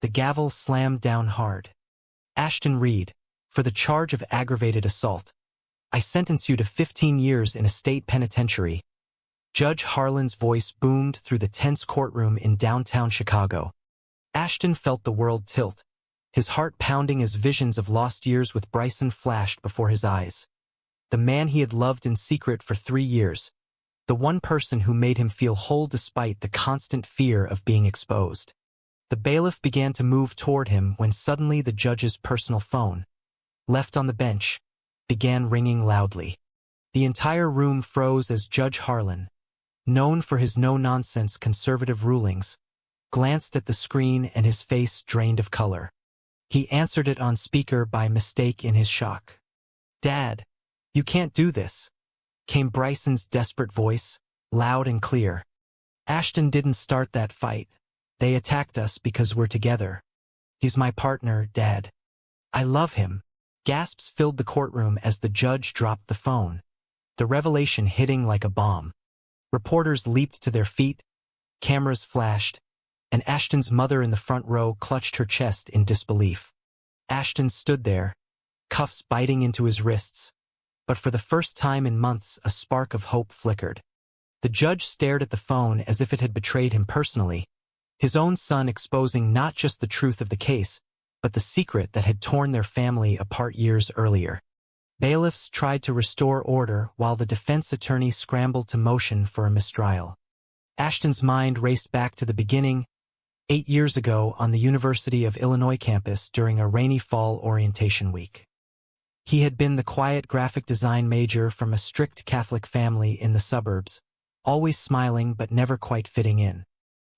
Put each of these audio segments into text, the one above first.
The gavel slammed down hard. Ashton Reed, for the charge of aggravated assault, I sentence you to 15 years in a state penitentiary. Judge Harlan's voice boomed through the tense courtroom in downtown Chicago. Ashton felt the world tilt, his heart pounding as visions of lost years with Bryson flashed before his eyes. The man he had loved in secret for 3 years. The one person who made him feel whole despite the constant fear of being exposed. The bailiff began to move toward him when suddenly the judge's personal phone, left on the bench, began ringing loudly. The entire room froze as Judge Harlan, known for his no-nonsense conservative rulings, glanced at the screen and his face drained of color. He answered it on speaker by mistake in his shock. "Dad, you can't do this," came Bryson's desperate voice, loud and clear. "Ashton didn't start that fight. They attacked us because we're together. He's my partner, Dad. I love him." Gasps filled the courtroom as the judge dropped the phone, the revelation hitting like a bomb. Reporters leaped to their feet, cameras flashed, and Ashton's mother in the front row clutched her chest in disbelief. Ashton stood there, cuffs biting into his wrists, but for the first time in months a spark of hope flickered. The judge stared at the phone as if it had betrayed him personally, his own son exposing not just the truth of the case, but the secret that had torn their family apart years earlier. Bailiffs tried to restore order while the defense attorney scrambled to motion for a mistrial. Ashton's mind raced back to the beginning, 8 years ago on the University of Illinois campus during a rainy fall orientation week. He had been the quiet graphic design major from a strict Catholic family in the suburbs, always smiling but never quite fitting in.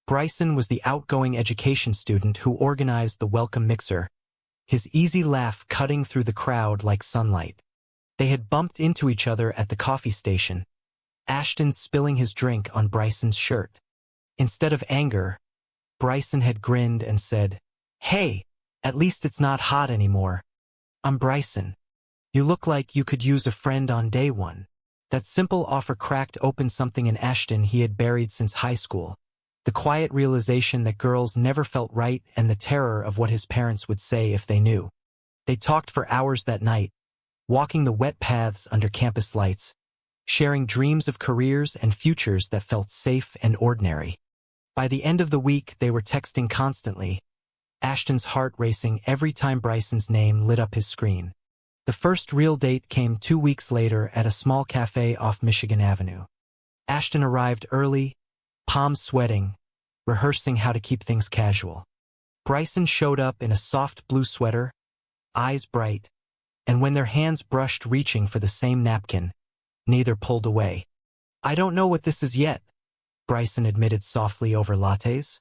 Bryson was the outgoing education student who organized the welcome mixer, his easy laugh cutting through the crowd like sunlight. They had bumped into each other at the coffee station, Ashton spilling his drink on Bryson's shirt. Instead of anger, Bryson had grinned and said, "Hey, at least it's not hot anymore. I'm Bryson. You look like you could use a friend on day one." That simple offer cracked open something in Ashton he had buried since high school. The quiet realization that girls never felt right and the terror of what his parents would say if they knew. They talked for hours that night, walking the wet paths under campus lights, sharing dreams of careers and futures that felt safe and ordinary. By the end of the week, they were texting constantly, Ashton's heart racing every time Bryson's name lit up his screen. The first real date came 2 weeks later at a small cafe off Michigan Avenue. Ashton arrived early, palms sweating, rehearsing how to keep things casual. Bryson showed up in a soft blue sweater, eyes bright, and when their hands brushed reaching for the same napkin, neither pulled away. "I don't know what this is yet," Bryson admitted softly over lattes.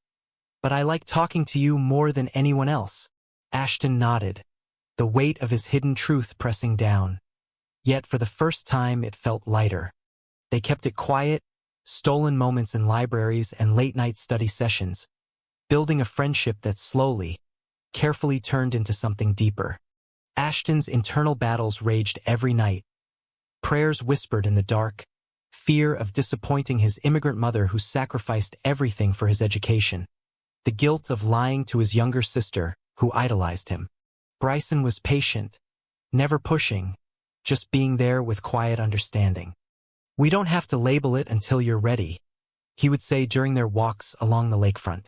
"But I like talking to you more than anyone else." Ashton nodded, the weight of his hidden truth pressing down. Yet for the first time it felt lighter. They kept it quiet, stolen moments in libraries and late-night study sessions, building a friendship that slowly, carefully turned into something deeper. Ashton's internal battles raged every night. Prayers whispered in the dark, fear of disappointing his immigrant mother who sacrificed everything for his education, the guilt of lying to his younger sister, who idolized him. Bryson was patient, never pushing, just being there with quiet understanding. "We don't have to label it until you're ready," he would say during their walks along the lakefront.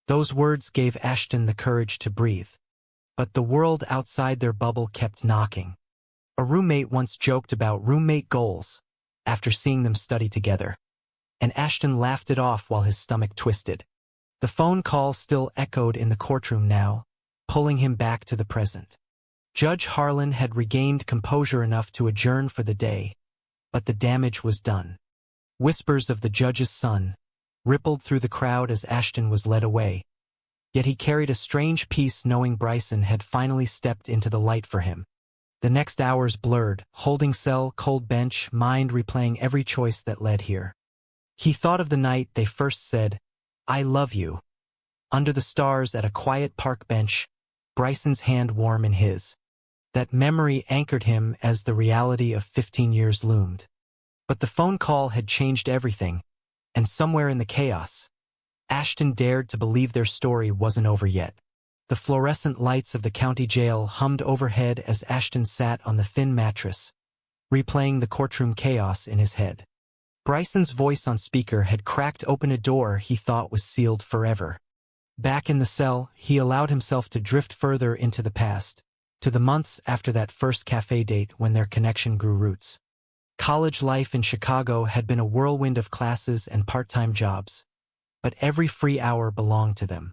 Those words gave Ashton the courage to breathe. But the world outside their bubble kept knocking. A roommate once joked about roommate goals after seeing them study together, and Ashton laughed it off while his stomach twisted. The phone call still echoed in the courtroom now, pulling him back to the present. Judge Harlan had regained composure enough to adjourn for the day, but the damage was done. Whispers of the judge's son rippled through the crowd as Ashton was led away. Yet he carried a strange peace knowing Bryson had finally stepped into the light for him. The next hours blurred, holding cell, cold bench, mind replaying every choice that led here. He thought of the night they first said, "I love you." Under the stars at a quiet park bench, Bryson's hand warm in his. That memory anchored him as the reality of 15 years loomed. But the phone call had changed everything, and somewhere in the chaos, Ashton dared to believe their story wasn't over yet. The fluorescent lights of the county jail hummed overhead as Ashton sat on the thin mattress, replaying the courtroom chaos in his head. Bryson's voice on speaker had cracked open a door he thought was sealed forever. Back in the cell, he allowed himself to drift further into the past, to the months after that first cafe date when their connection grew roots. College life in Chicago had been a whirlwind of classes and part-time jobs, but every free hour belonged to them.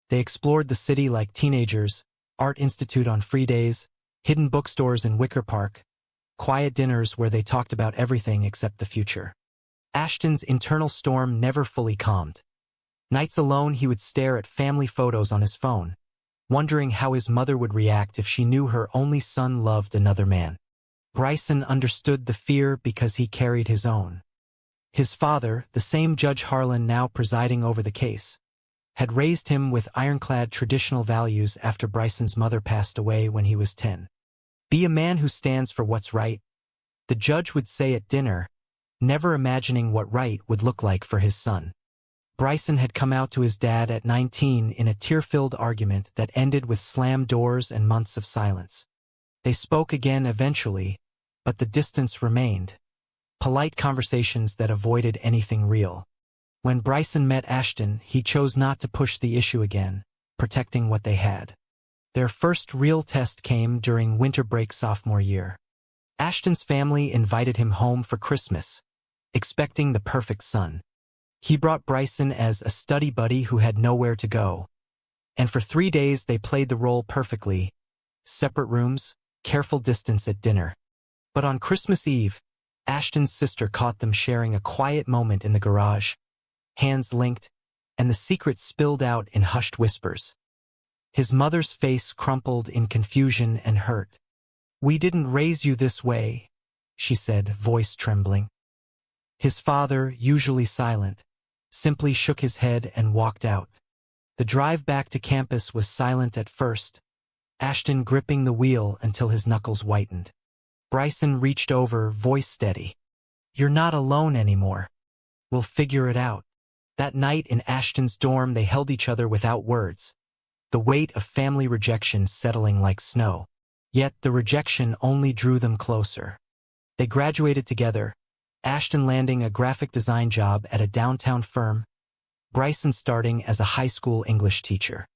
They explored the city like teenagers, Art Institute on free days, hidden bookstores in Wicker Park, quiet dinners where they talked about everything except the future. Ashton's internal storm never fully calmed. Nights alone he would stare at family photos on his phone, wondering how his mother would react if she knew her only son loved another man. Bryson understood the fear because he carried his own. His father, the same Judge Harlan now presiding over the case, had raised him with ironclad traditional values after Bryson's mother passed away when he was 10. Be a man who stands for what's right, the judge would say at dinner, never imagining what right would look like for his son. Bryson had come out to his dad at 19 in a tear-filled argument that ended with slammed doors and months of silence. They spoke again eventually, but the distance remained. Polite conversations that avoided anything real. When Bryson met Ashton, he chose not to push the issue again, protecting what they had. Their first real test came during winter break sophomore year. Ashton's family invited him home for Christmas, expecting the perfect son. He brought Bryson as a study buddy who had nowhere to go. And for 3 days they played the role perfectly. Separate rooms, careful distance at dinner. But on Christmas Eve, Ashton's sister caught them sharing a quiet moment in the garage. Hands linked, and the secret spilled out in hushed whispers. His mother's face crumpled in confusion and hurt. "We didn't raise you this way," she said, voice trembling. His father, usually silent, simply shook his head and walked out. The drive back to campus was silent at first, Ashton gripping the wheel until his knuckles whitened. Bryson reached over, voice steady. "You're not alone anymore. We'll figure it out." That night in Ashton's dorm they held each other without words, the weight of family rejection settling like snow. Yet the rejection only drew them closer. They graduated together, Ashton landing a graphic design job at a downtown firm, Bryson starting as a high school English teacher.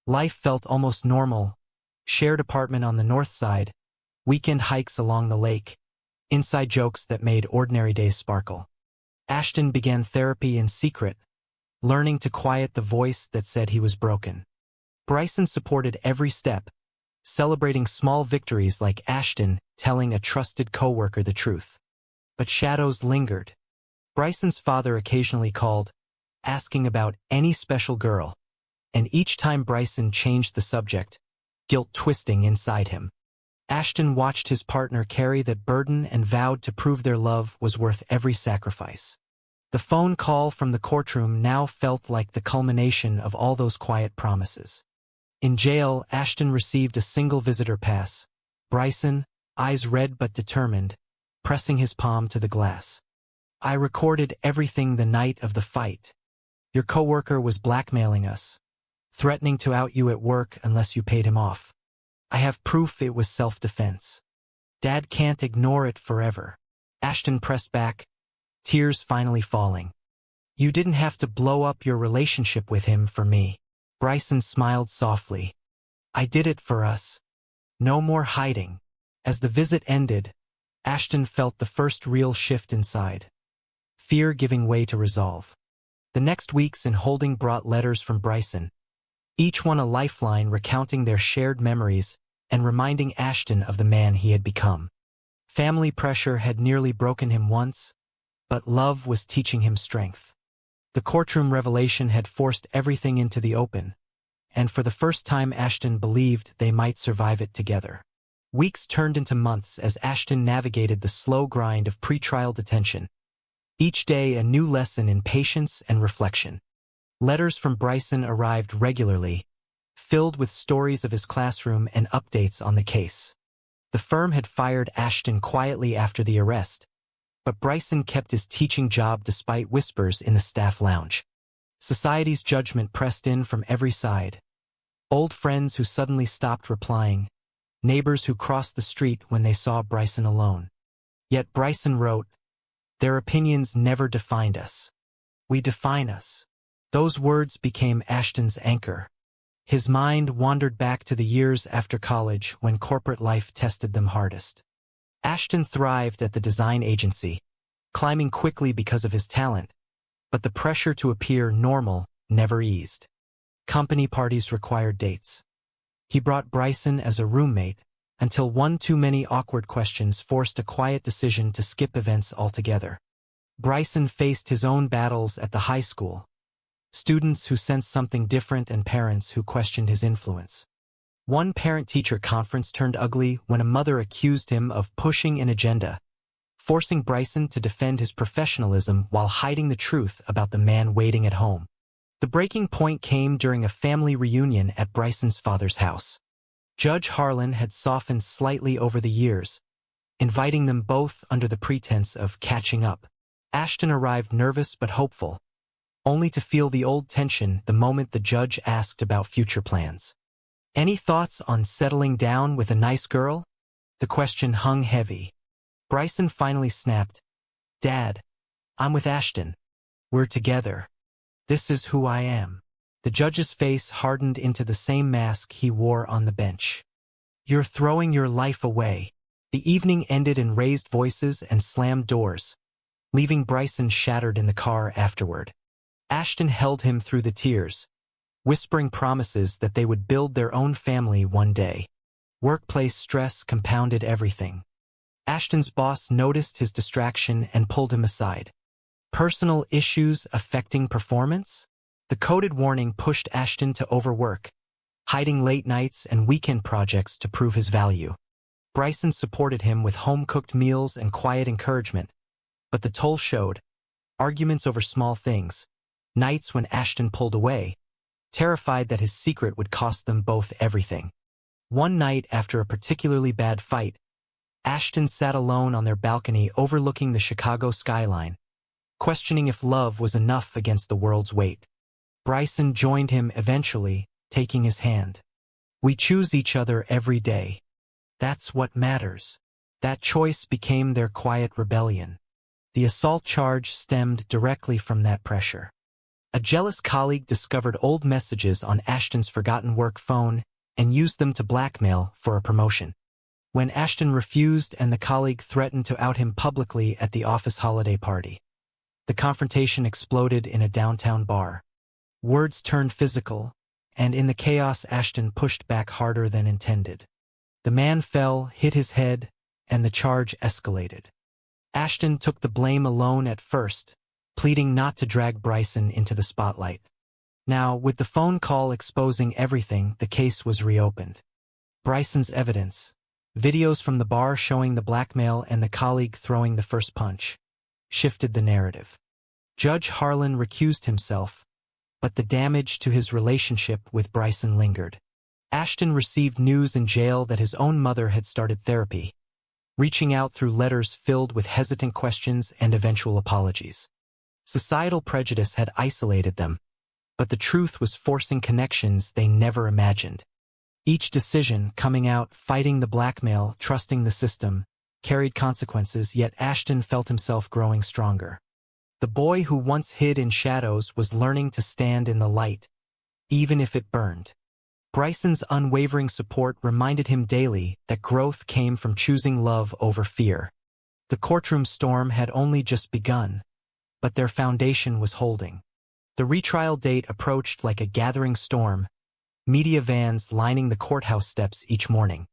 Life felt almost normal. Shared apartment on the north side, weekend hikes along the lake, inside jokes that made ordinary days sparkle. Ashton began therapy in secret, learning to quiet the voice that said he was broken. Bryson supported every step, celebrating small victories like Ashton telling a trusted coworker the truth. But shadows lingered. Bryson's father occasionally called, asking about any special girl, and each time Bryson changed the subject, guilt twisting inside him. Ashton watched his partner carry that burden and vowed to prove their love was worth every sacrifice. The phone call from the courtroom now felt like the culmination of all those quiet promises. In jail, Ashton received a single visitor pass. Bryson, eyes red but determined, pressing his palm to the glass. "I recorded everything the night of the fight. Your coworker was blackmailing us, threatening to out you at work unless you paid him off. I have proof it was self-defense. Dad can't ignore it forever." Ashton pressed back, tears finally falling. "You didn't have to blow up your relationship with him for me." Bryson smiled softly. "I did it for us. No more hiding." As the visit ended, Ashton felt the first real shift inside, fear giving way to resolve. The next weeks in holding brought letters from Bryson, each one a lifeline recounting their shared memories and reminding Ashton of the man he had become. Family pressure had nearly broken him once, but love was teaching him strength. The courtroom revelation had forced everything into the open, and for the first time Ashton believed they might survive it together. Weeks turned into months as Ashton navigated the slow grind of pretrial detention, each day a new lesson in patience and reflection. Letters from Bryson arrived regularly, filled with stories of his classroom and updates on the case. The firm had fired Ashton quietly after the arrest, but Bryson kept his teaching job despite whispers in the staff lounge. Society's judgment pressed in from every side. Old friends who suddenly stopped replying, neighbors who crossed the street when they saw Bryson alone. Yet Bryson wrote, "Their opinions never defined us. We define us." Those words became Ashton's anchor. His mind wandered back to the years after college when corporate life tested them hardest. Ashton thrived at the design agency, climbing quickly because of his talent, but the pressure to appear normal never eased. Company parties required dates. He brought Bryson as a roommate until one too many awkward questions forced a quiet decision to skip events altogether. Bryson faced his own battles at the high school, students who sensed something different and parents who questioned his influence. One parent-teacher conference turned ugly when a mother accused him of pushing an agenda, forcing Bryson to defend his professionalism while hiding the truth about the man waiting at home. The breaking point came during a family reunion at Bryson's father's house. Judge Harlan had softened slightly over the years, inviting them both under the pretense of catching up. Ashton arrived nervous but hopeful, only to feel the old tension the moment the judge asked about future plans. "Any thoughts on settling down with a nice girl?" The question hung heavy. Bryson finally snapped, "Dad, I'm with Ashton. We're together. This is who I am." The judge's face hardened into the same mask he wore on the bench. "You're throwing your life away." The evening ended in raised voices and slammed doors, leaving Bryson shattered in the car afterward. Ashton held him through the tears, whispering promises that they would build their own family one day. Workplace stress compounded everything. Ashton's boss noticed his distraction and pulled him aside. Personal issues affecting performance? The coded warning pushed Ashton to overwork, hiding late nights and weekend projects to prove his value. Bryson supported him with home-cooked meals and quiet encouragement, but the toll showed. Arguments over small things, nights when Ashton pulled away, terrified that his secret would cost them both everything. One night after a particularly bad fight, Ashton sat alone on their balcony overlooking the Chicago skyline, questioning if love was enough against the world's weight. Bryson joined him eventually, taking his hand. "We choose each other every day. That's what matters." That choice became their quiet rebellion. The assault charge stemmed directly from that pressure. A jealous colleague discovered old messages on Ashton's forgotten work phone and used them to blackmail for a promotion. When Ashton refused and the colleague threatened to out him publicly at the office holiday party, the confrontation exploded in a downtown bar. Words turned physical, and in the chaos Ashton pushed back harder than intended. The man fell, hit his head, and the charge escalated. Ashton took the blame alone at first, pleading not to drag Bryson into the spotlight. Now, with the phone call exposing everything, the case was reopened. Bryson's evidence, videos from the bar showing the blackmail and the colleague throwing the first punch, shifted the narrative. Judge Harlan recused himself, but the damage to his relationship with Bryson lingered. Ashton received news in jail that his own mother had started therapy, reaching out through letters filled with hesitant questions and eventual apologies. Societal prejudice had isolated them, but the truth was forcing connections they never imagined. Each decision, coming out, fighting the blackmail, trusting the system, carried consequences, yet Ashton felt himself growing stronger. The boy who once hid in shadows was learning to stand in the light, even if it burned. Bryson's unwavering support reminded him daily that growth came from choosing love over fear. The courtroom storm had only just begun, but their foundation was holding. The retrial date approached like a gathering storm, media vans lining the courthouse steps each morning.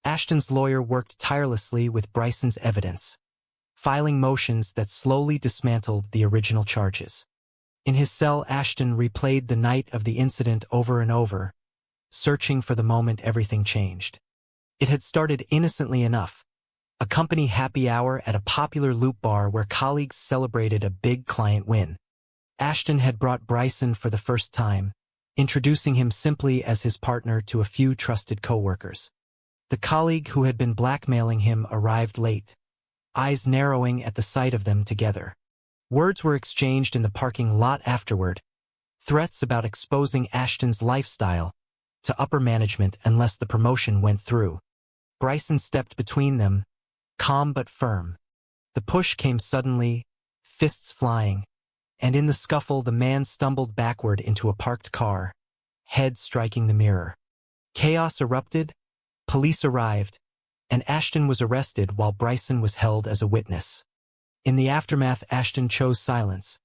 Ashton's lawyer worked tirelessly with Bryson's evidence, filing motions that slowly dismantled the original charges. In his cell, Ashton replayed the night of the incident over and over, searching for the moment everything changed. It had started innocently enough, a company happy hour at a popular Loop bar where colleagues celebrated a big client win. Ashton had brought Bryson for the first time, introducing him simply as his partner to a few trusted coworkers. The colleague who had been blackmailing him arrived late, eyes narrowing at the sight of them together. Words were exchanged in the parking lot afterward, threats about exposing Ashton's lifestyle, to upper management unless the promotion went through. Bryson stepped between them, calm but firm. The push came suddenly, fists flying, and in the scuffle the man stumbled backward into a parked car, head striking the mirror. Chaos erupted, police arrived, and Ashton was arrested while Bryson was held as a witness. In the aftermath, Ashton chose silence,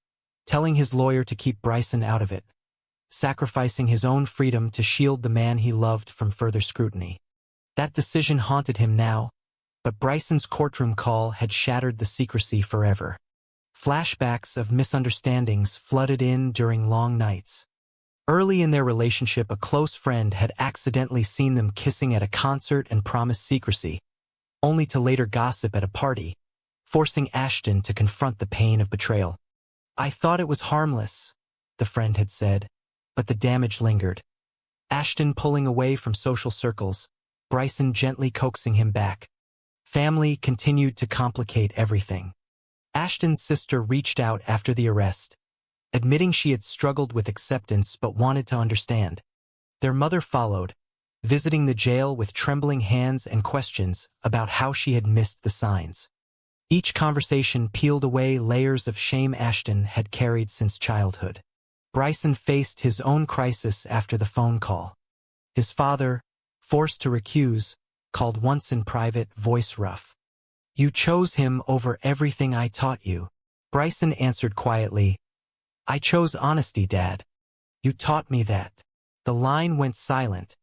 telling his lawyer to keep Bryson out of it, sacrificing his own freedom to shield the man he loved from further scrutiny. That decision haunted him now, but Bryson's courtroom call had shattered the secrecy forever. Flashbacks of misunderstandings flooded in during long nights. Early in their relationship, a close friend had accidentally seen them kissing at a concert and promised secrecy, only to later gossip at a party, forcing Ashton to confront the pain of betrayal. "I thought it was harmless," the friend had said, but the damage lingered. Ashton pulling away from social circles, Bryson gently coaxing him back. Family continued to complicate everything. Ashton's sister reached out after the arrest, admitting she had struggled with acceptance but wanted to understand. Their mother followed, visiting the jail with trembling hands and questions about how she had missed the signs. Each conversation peeled away layers of shame Ashton had carried since childhood. Bryson faced his own crisis after the phone call. His father, forced to recuse, called once in private, voice rough. "You chose him over everything I taught you." Bryson answered quietly, "I chose honesty, Dad. You taught me that." The line went silent,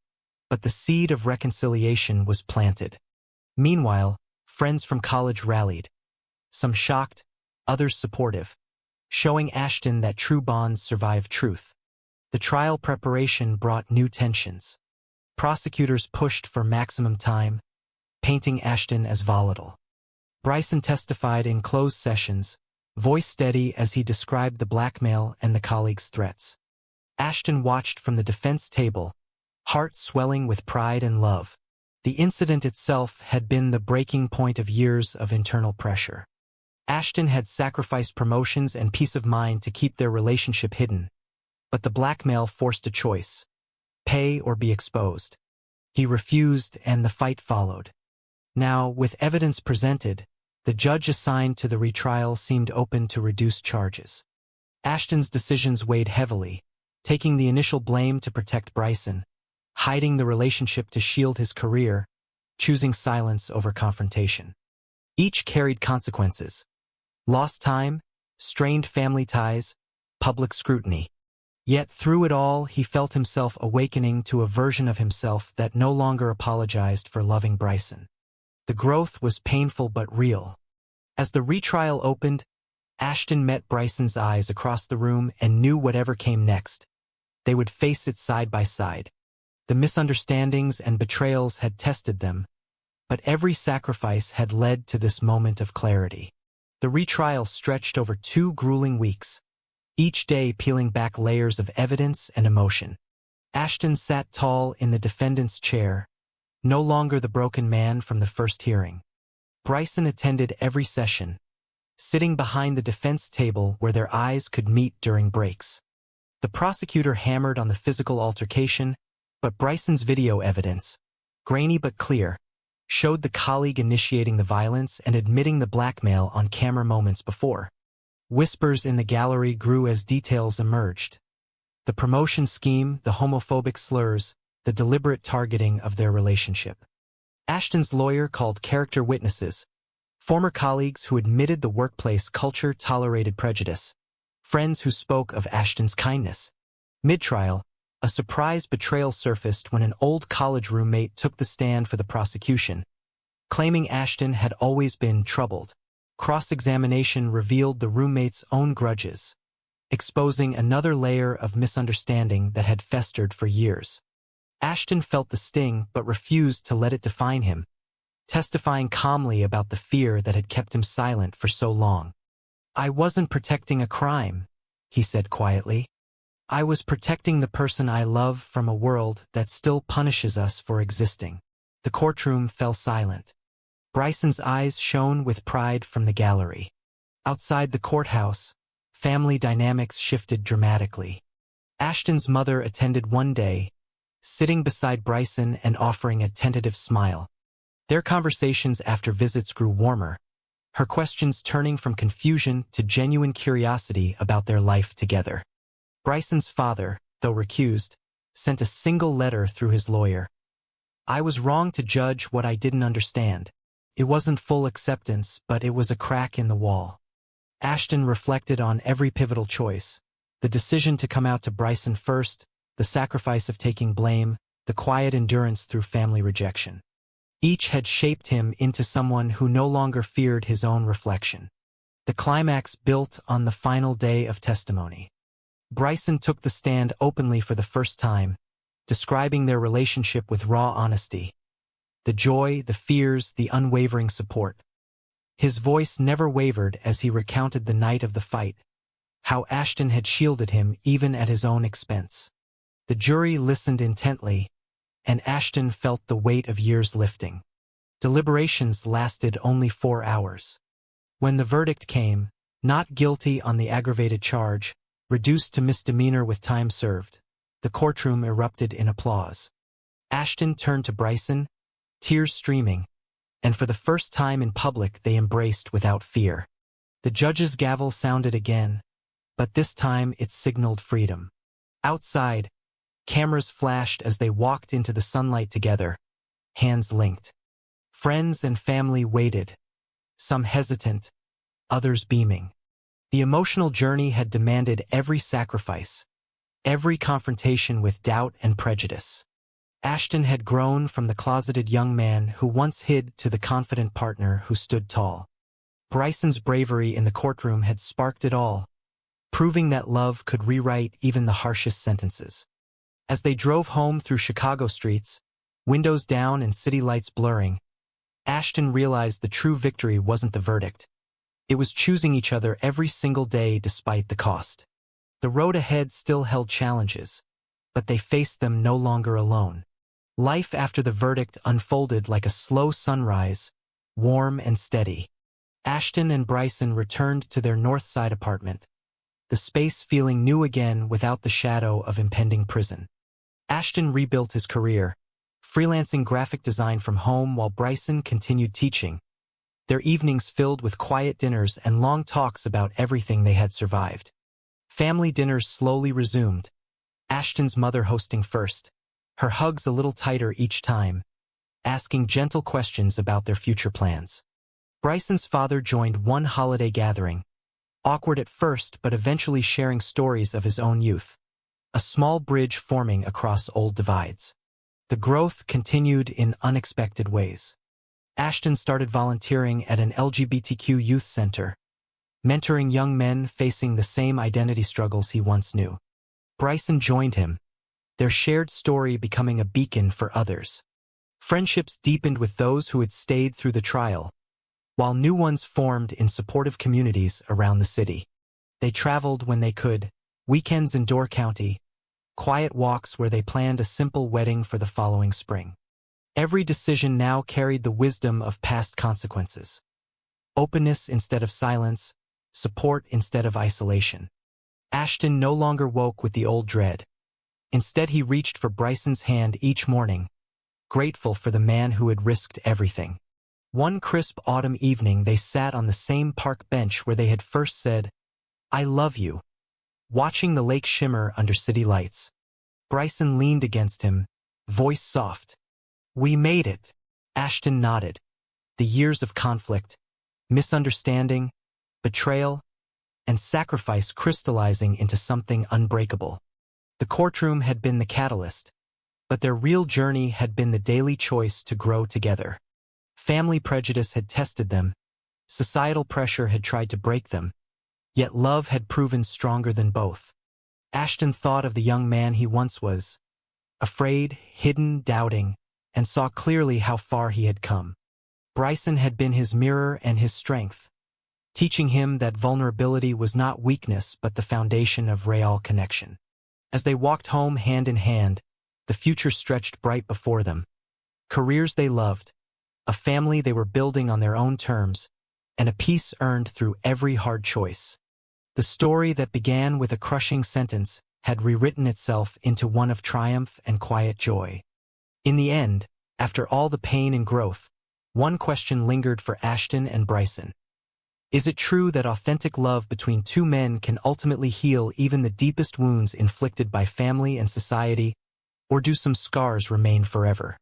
but the seed of reconciliation was planted. Meanwhile, friends from college rallied, some shocked, others supportive, showing Ashton that true bonds survive truth. The trial preparation brought new tensions. Prosecutors pushed for maximum time, painting Ashton as volatile. Bryson testified in closed sessions, voice steady as he described the blackmail and the colleagues' threats. Ashton watched from the defense table, heart swelling with pride and love. The incident itself had been the breaking point of years of internal pressure. Ashton had sacrificed promotions and peace of mind to keep their relationship hidden, but the blackmail forced a choice: pay or be exposed. He refused, and the fight followed. Now, with evidence presented, the judge assigned to the retrial seemed open to reduce charges. Ashton's decisions weighed heavily, taking the initial blame to protect Bryson, hiding the relationship to shield his career, choosing silence over confrontation. Each carried consequences: lost time, strained family ties, public scrutiny. Yet through it all, he felt himself awakening to a version of himself that no longer apologized for loving Bryson. The growth was painful but real. As the retrial opened, Ashton met Bryson's eyes across the room and knew whatever came next, they would face it side by side. The misunderstandings and betrayals had tested them, but every sacrifice had led to this moment of clarity. The retrial stretched over 2 grueling weeks, each day peeling back layers of evidence and emotion. Ashton sat tall in the defendant's chair, no longer the broken man from the first hearing. Bryson attended every session, sitting behind the defense table where their eyes could meet during breaks. The prosecutor hammered on the physical altercation, but Bryson's video evidence, grainy but clear, showed the colleague initiating the violence and admitting the blackmail on camera moments before. Whispers in the gallery grew as details emerged. The promotion scheme, the homophobic slurs, the deliberate targeting of their relationship. Ashton's lawyer called character witnesses, former colleagues who admitted the workplace culture tolerated prejudice, friends who spoke of Ashton's kindness. Mid-trial, a surprise betrayal surfaced when an old college roommate took the stand for the prosecution, claiming Ashton had always been troubled. Cross-examination revealed the roommate's own grudges, exposing another layer of misunderstanding that had festered for years. Ashton felt the sting but refused to let it define him, testifying calmly about the fear that had kept him silent for so long. "I wasn't protecting a crime," he said quietly. "I was protecting the person I love from a world that still punishes us for existing." The courtroom fell silent. Bryson's eyes shone with pride from the gallery. Outside the courthouse, family dynamics shifted dramatically. Ashton's mother attended one day, sitting beside Bryson and offering a tentative smile. Their conversations after visits grew warmer, her questions turning from confusion to genuine curiosity about their life together. Bryson's father, though recused, sent a single letter through his lawyer. "I was wrong to judge what I didn't understand. It wasn't full acceptance, but it was a crack in the wall." Ashton reflected on every pivotal choice: the decision to come out to Bryson first, the sacrifice of taking blame, the quiet endurance through family rejection. Each had shaped him into someone who no longer feared his own reflection. The climax built on the final day of testimony. Bryson took the stand openly for the first time, describing their relationship with raw honesty. The joy, the fears, the unwavering support. His voice never wavered as he recounted the night of the fight, how Ashton had shielded him even at his own expense. The jury listened intently, and Ashton felt the weight of years lifting. Deliberations lasted only 4 hours. When the verdict came, not guilty on the aggravated charge, reduced to misdemeanor with time served, the courtroom erupted in applause. Ashton turned to Bryson, tears streaming, and for the first time in public they embraced without fear. The judge's gavel sounded again, but this time it signaled freedom. Outside, cameras flashed as they walked into the sunlight together, hands linked. Friends and family waited, some hesitant, others beaming. The emotional journey had demanded every sacrifice, every confrontation with doubt and prejudice. Ashton had grown from the closeted young man who once hid to the confident partner who stood tall. Bryson's bravery in the courtroom had sparked it all, proving that love could rewrite even the harshest sentences. As they drove home through Chicago streets, windows down and city lights blurring, Ashton realized the true victory wasn't the verdict. It was choosing each other every single day despite the cost. The road ahead still held challenges, but they faced them no longer alone. Life after the verdict unfolded like a slow sunrise, warm and steady. Ashton and Bryson returned to their North Side apartment, the space feeling new again without the shadow of impending prison. Ashton rebuilt his career, freelancing graphic design from home while Bryson continued teaching, their evenings filled with quiet dinners and long talks about everything they had survived. Family dinners slowly resumed, Ashton's mother hosting first, her hugs a little tighter each time, asking gentle questions about their future plans. Bryson's father joined one holiday gathering, awkward at first but eventually sharing stories of his own youth, a small bridge forming across old divides. The growth continued in unexpected ways. Ashton started volunteering at an LGBTQ youth center, mentoring young men facing the same identity struggles he once knew. Bryson joined him, their shared story becoming a beacon for others. Friendships deepened with those who had stayed through the trial, while new ones formed in supportive communities around the city. They traveled when they could, weekends in Door County, quiet walks where they planned a simple wedding for the following spring. Every decision now carried the wisdom of past consequences. Openness instead of silence, support instead of isolation. Ashton no longer woke with the old dread. Instead he reached for Bryson's hand each morning, grateful for the man who had risked everything. One crisp autumn evening they sat on the same park bench where they had first said, "I love you," watching the lake shimmer under city lights. Bryson leaned against him, voice soft. "We made it." Ashton nodded. The years of conflict, misunderstanding, betrayal, and sacrifice crystallizing into something unbreakable. The courtroom had been the catalyst, but their real journey had been the daily choice to grow together. Family prejudice had tested them, societal pressure had tried to break them, yet love had proven stronger than both. Ashton thought of the young man he once was, afraid, hidden, doubting, and saw clearly how far he had come. Bryson had been his mirror and his strength, teaching him that vulnerability was not weakness but the foundation of real connection. As they walked home hand in hand, the future stretched bright before them. Careers they loved, a family they were building on their own terms, and a peace earned through every hard choice. The story that began with a crushing sentence had rewritten itself into one of triumph and quiet joy. In the end, after all the pain and growth, one question lingered for Ashton and Bryson. Is it true that authentic love between two men can ultimately heal even the deepest wounds inflicted by family and society, or do some scars remain forever?